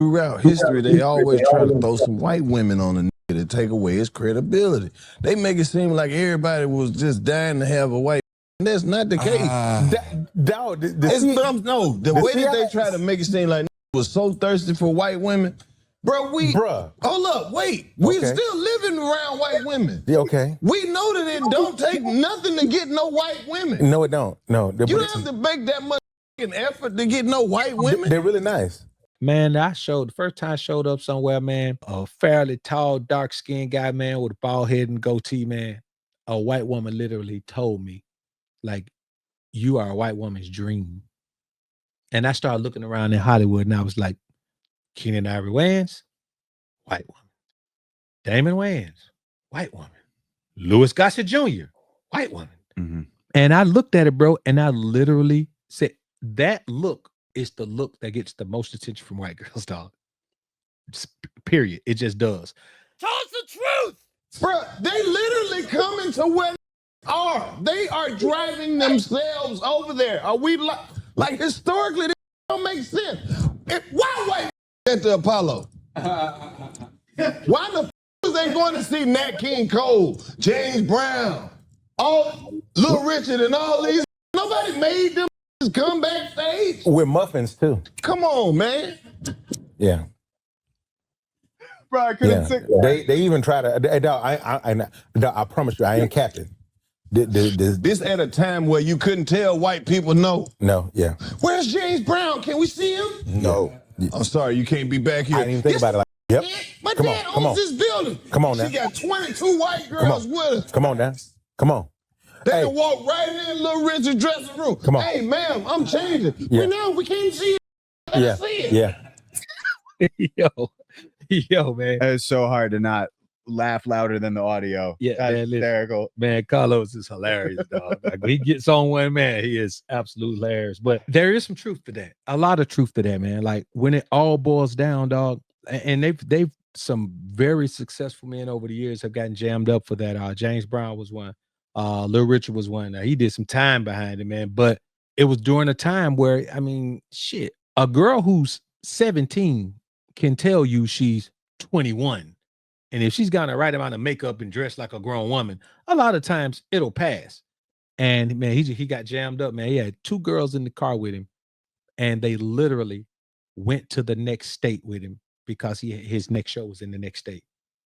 Throughout history, they always try to throw some white women on a nigga to take away his credibility. They make it seem like everybody was just dying to have a white. That's not the case. The way that they try to make it seem like was so thirsty for white women, bro. Hold up, wait. We still living around white women. Okay. We know that it don't take nothing to get no white women. No, it don't. No, you don't have to make that much effort to get no white women. They're really nice. Man, the first time I showed up somewhere, man, a fairly tall, dark-skinned guy, man, with a bald head and goatee, man. A white woman literally told me, like, you are a white woman's dream. And I started looking around in Hollywood, and I was like, Keenan Ivory Wayans, white woman. Damon Wayans, white woman. Louis Gossett Jr., white woman. Mm-hmm. And I looked at it, bro, and I literally said, that look is the look that gets the most attention from white girls, dog. Period. It just does. Tell us the truth. Bro, they literally coming to where they are. They are driving themselves over there. Are we like historically, this don't make sense. Why white at the Apollo? Why the was they going to see Nat King Cole, James Brown, all Little Richard and all these? Nobody made them come backstage. With muffins too. Come on, man. Yeah. Bro, I couldn't say They even try to. I promise you, I ain't capping. This at a time where you couldn't tell white people no. No, yeah. Where's James Brown? Can we see him? No. I'm sorry, you can't be back here. I didn't even think about it like. Yep. My Come dad on, owns this building. Come on now. She got 22 white girls with her. Come on now. Come on. They can walk right in Little Richard's dressing room. Come on. Hey, ma'am, I'm changing. Yeah. We can't see it. Yeah. See it. Yeah. Yo, man. It's so hard to not laugh louder than the audio. Yeah, that's man, hysterical. Man, Karlous is hilarious, dog. Like, he gets on one, man, he is absolutely hilarious. But there is some truth to that. A lot of truth to that, man. Like, when it all boils down, dog, and they've some very successful men over the years have gotten jammed up for that. James Brown was one. Little Richard was one. He did some time behind it, man. But it was during a time where, I mean, shit, a girl who's 17 can tell you she's 21. And if she's got the right amount of makeup and dressed like a grown woman, a lot of times it'll pass. And man, he got jammed up, man. He had 2 girls in the car with him, and they literally went to the next state with him because his next show was in the next state.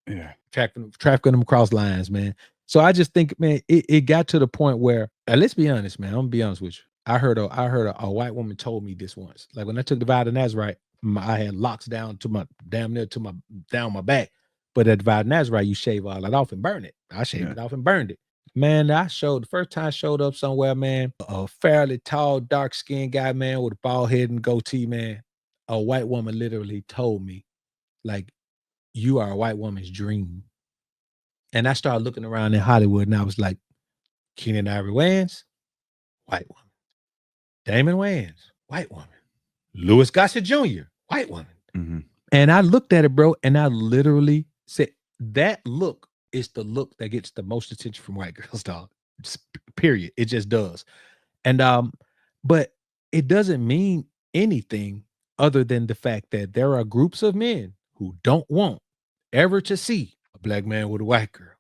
Yeah. Trafficking them across lines, man. So I just think, man, it got to the point where, let's be honest, man. I'm gonna be honest with you. I heard a white woman told me this once. Like when I took the vow to Nazarite, I had locks down to my damn near to my down my back. But at the vow to Nazarite, you shave all that off and burn it. I shaved it off and burned it. Man, the first time I showed up somewhere, man, a fairly tall, dark-skinned guy, man, with a bald head and goatee, man. A white woman literally told me, like, you are a white woman's dream. And I started looking around in Hollywood, and I was like, Keenan Ivory Wayans, white woman. Damon Wayans, white woman. Louis Gossett Jr., white woman. Mm-hmm. And I looked at it, bro, and I literally said, that look is the look that gets the most attention from white girls, dog. Period. It just does. And but it doesn't mean anything other than the fact that there are groups of men who don't want ever to see a black man with a white girl.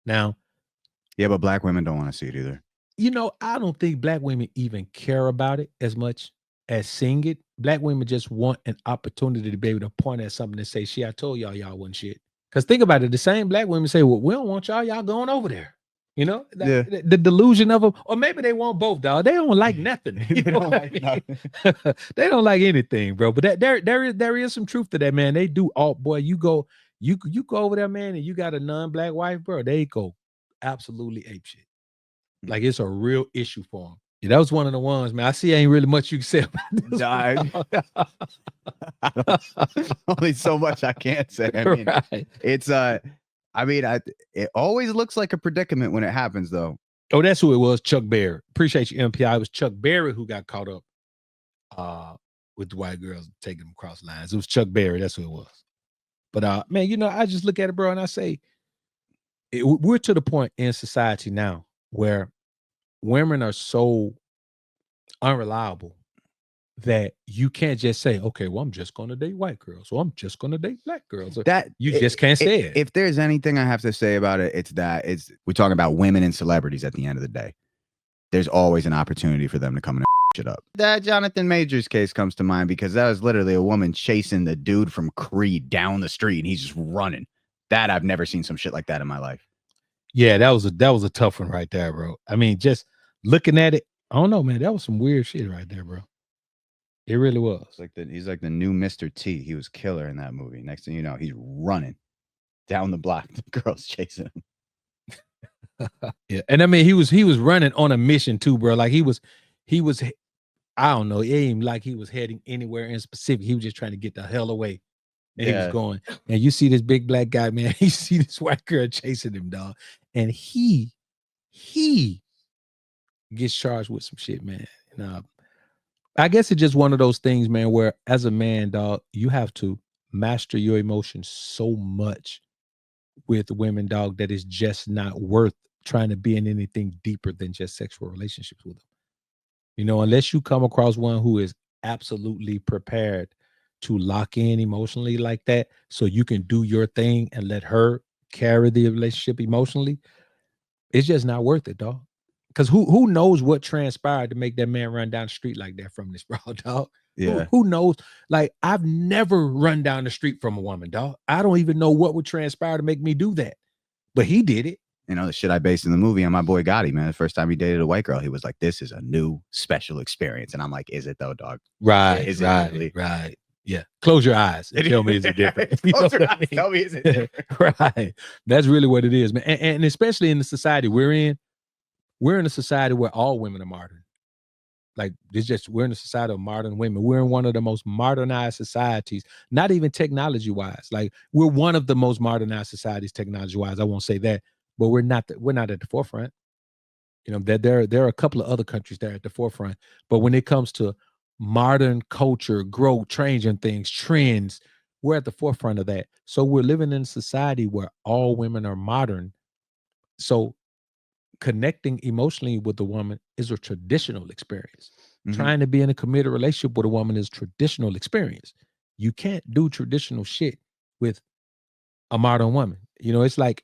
Now, yeah, but black women don't want to see it either. You know, I don't think black women even care about it as much as seeing it. Black women just want an opportunity to be able to point at something and say, shit, I told y'all wasn't shit. Because think about it, the same black women say, well, we don't want y'all going over there. You know, the delusion of them, or maybe they want both, dog. They don't like nothing. They don't like nothing. They don't like anything, bro. But there is some truth to that, man. They do all, boy. You go over there, man, and you got a non-black wife, bro. They go absolutely apeshit. Like it's a real issue for them. Yeah, that was one of the ones, man. I see ain't really much you can say about this. Only so much I can't say. I mean, right. It's it always looks like a predicament when it happens, though. Oh, that's who it was, Chuck Berry. Appreciate you, MPI. It was Chuck Berry who got caught up with the white girls taking them across lines. It was Chuck Berry. That's who it was. But man, you know, I just look at it, bro, and I say, we're to the point in society now where women are so unreliable that you can't just say, okay, well, I'm just going to date white girls, or I'm just going to date black girls. That You just can't say it. If there's anything I have to say about it, it's that we're talking about women and celebrities at the end of the day. There's always an opportunity for them to come and shit up. That Jonathan Majors case comes to mind because that was literally a woman chasing the dude from Creed down the street and he's just running. That I've never seen some shit like that in my life. Yeah, that was a tough one right there, bro. I mean, just looking at it, I don't know, man. That was some weird shit right there, bro. It really was. He's like the new Mr. T. He was killer in that movie. Next thing you know, he's running down the block. The girl's chasing him. Yeah, and I mean, he was running on a mission too, bro. Like he was, I don't know, it ain't like he was heading anywhere in specific. He was just trying to get the hell away. And he was going. And you see this big black guy, man. You see this white girl chasing him, dog. And he gets charged with some shit, man. And I guess it's just one of those things, man, where as a man, dog, you have to master your emotions so much with women, dog, that is just not worth trying to be in anything deeper than just sexual relationships with them. You know, unless you come across one who is absolutely prepared to lock in emotionally like that, so you can do your thing and let her carry the relationship emotionally, it's just not worth it, dog. Because who knows what transpired to make that man run down the street like that from this bro, dog? Yeah. Who knows? Like, I've never run down the street from a woman, dog. I don't even know what would transpire to make me do that. But he did it. You know, the shit I based in the movie on my boy Gotti, man. The first time he dated a white girl, he was like, this is a new special experience. And I'm like, is it though, dog? Right, Is it really? right. Yeah. Close your eyes and tell me is it different. You know what I mean? Tell me is it different? Right. That's really what it is, man. And especially in the society we're in a society where all women are modern. Like, we're in a society of modern women. We're in one of the most modernized societies, not even technology wise. Like, we're one of the most modernized societies technology wise. I won't say that, but we're not at the forefront. You know, there are a couple of other countries that are at the forefront, but when it comes to modern culture, growth, changing things, trends, we're at the forefront of that. So we're living in a society where all women are modern. So connecting emotionally with a woman is a traditional experience. Mm-hmm. Trying to be in a committed relationship with a woman is a traditional experience. You can't do traditional shit with a modern woman. You know, it's like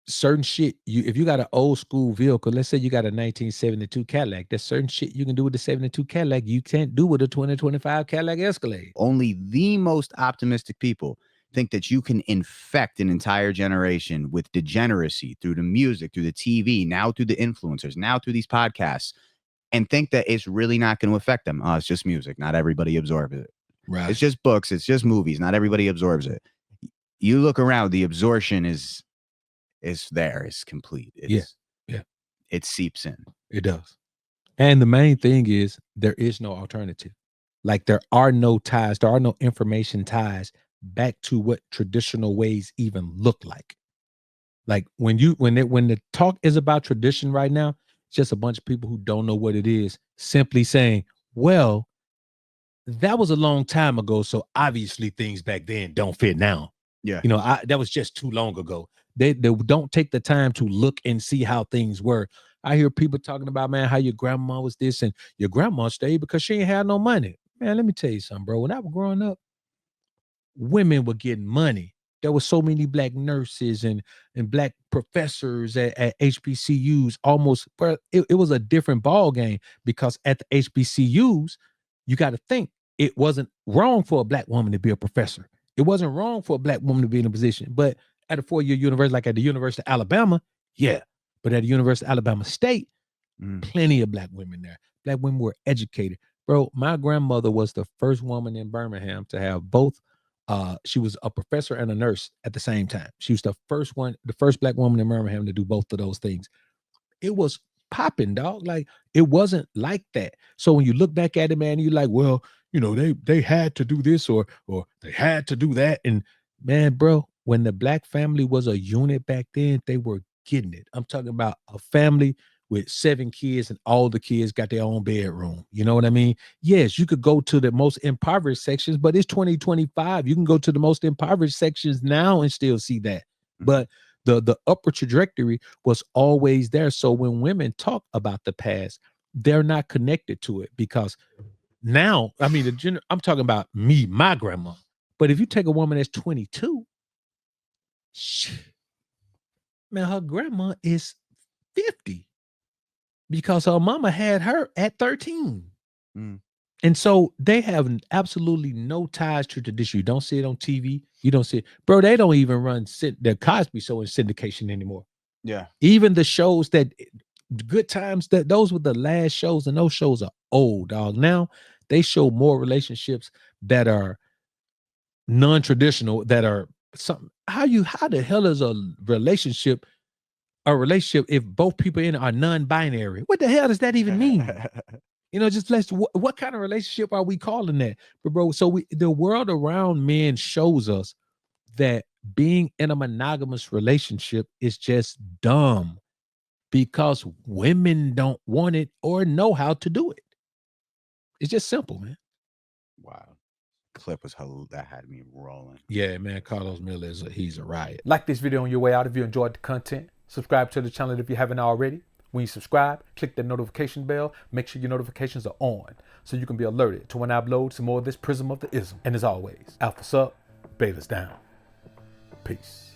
certain shit, if you got an old school vehicle, let's say you got a 1972 Cadillac, there's certain shit you can do with the 72 Cadillac you can't do with a 2025 Cadillac Escalade. Only the most optimistic people think that you can infect an entire generation with degeneracy through the music, through the TV, now through the influencers, now through these podcasts, and think that it's really not going to affect them. Oh, it's just music. Not everybody absorbs it. Right. It's just books. It's just movies. Not everybody absorbs it. You look around, the absorption is there. It's complete. Yeah. It seeps in. It does. And the main thing is there is no alternative. Like, there are no ties. There are no information ties back to what traditional ways even look like. Like, when the talk is about tradition right now, it's just a bunch of people who don't know what it is simply saying, well, that was a long time ago, so obviously things back then don't fit now. Yeah. You know, that was just too long ago. They don't take the time to look and see how things were. I hear people talking about, man, how your grandma was this and your grandma stayed because she ain't had no money. Man, let me tell you something, bro. When I was growing up, women were getting money. There were so many black nurses and black professors at HBCUs. Almost, it was a different ball game, because at the HBCUs, you got to think, it wasn't wrong for a black woman to be a professor. It wasn't wrong for a black woman to be in a position. But at a 4-year university, like at the University of Alabama, yeah. But at the University of Alabama State, plenty of black women there. Black women were educated. Bro, my grandmother was the first woman in Birmingham to have both. She was a professor and a nurse at the same time. She was the first black woman in Birmingham to do both of those things. It was popping, dog. Like, it wasn't like that. So when you look back at it, man, you're like, well, you know, they had to do this or they had to do that. And man, bro, when the black family was a unit back then, they were getting it. I'm talking about a family with 7 kids and all the kids got their own bedroom. You know what I mean? Yes, you could go to the most impoverished sections, but it's 2025. You can go to the most impoverished sections now and still see that. But the upward trajectory was always there. So when women talk about the past, they're not connected to it, because now, I mean, I'm talking about me, my grandma. But if you take a woman that's 22, man, her grandma is 50 because her mama had her at 13. Mm. And so they have absolutely no ties to tradition. You don't see it on TV. You don't see it. Bro, they don't even run the Cosby Show in syndication anymore. Yeah. Even the shows that Good Times, that those were the last shows, and those shows are old, dog. Now they show more relationships that are non-traditional, that are something. How the hell is a relationship if both people in it are non-binary? What the hell does that even mean? Just what kind of relationship are we calling that? But bro, so the world around men shows us that being in a monogamous relationship is just dumb because women don't want it or know how to do it. It's just simple, man. Wow. Clip was that had me rolling. Yeah, man. Karlous Miller he's a riot. Like this video on your way out if you enjoyed the content. Subscribe to the channel if you haven't already. When you subscribe, click the notification bell. Make sure your notifications are on so you can be alerted to when I upload some more of this Prism of the Ism. And as always, Alpha's up, Beta's down. Peace.